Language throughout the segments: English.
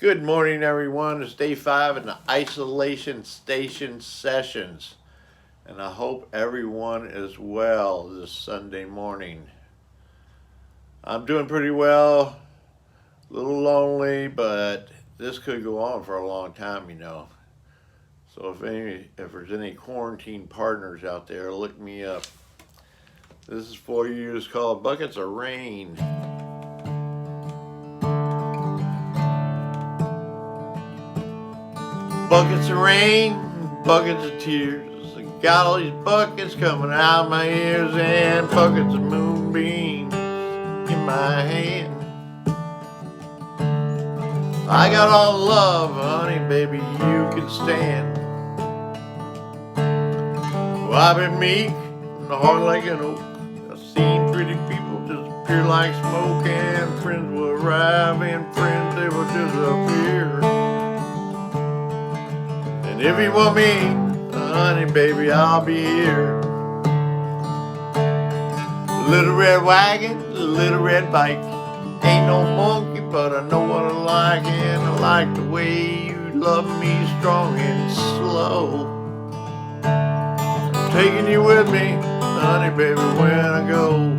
Good morning, everyone. It's day 5 in the isolation station sessions, and I hope everyone is well this Sunday morning. I'm doing pretty well, a little lonely, but this could go on for a long time. So if there's any quarantine partners out there, look me up. This is for you. It's called Buckets of Rain. Buckets of rain, buckets of tears. I got all these buckets coming out of my ears, and buckets of moonbeams in my hand. I got all the love, honey, baby, you can stand. Well, I've been meek and hard like an oak. I've seen pretty people disappear like smoke, and friends will arrive and friends they will disappear. And if you want me, honey, baby, I'll be here. Little red wagon, little red bike. Ain't no monkey, but I know what I like. And I like the way you love me strong and slow. Taking you with me, honey, baby, when I go.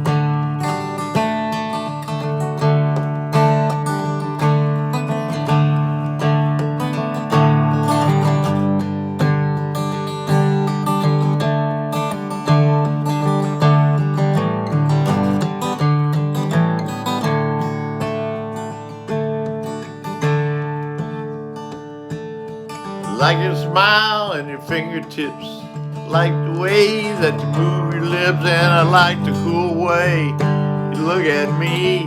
Like your smile and your fingertips, like the way that you move your lips, and I like the cool way you look at me.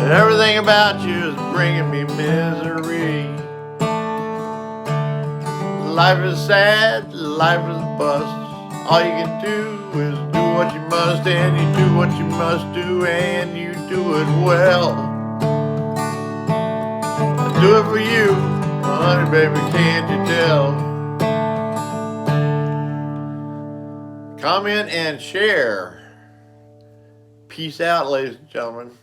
Everything about you is bringing me misery. Life is sad, life is a bust. All you can do is do what you must, and you do what you must do, and you do it well. I do it for you, honey, baby, can't you tell? Comment and share. Peace out, ladies and gentlemen.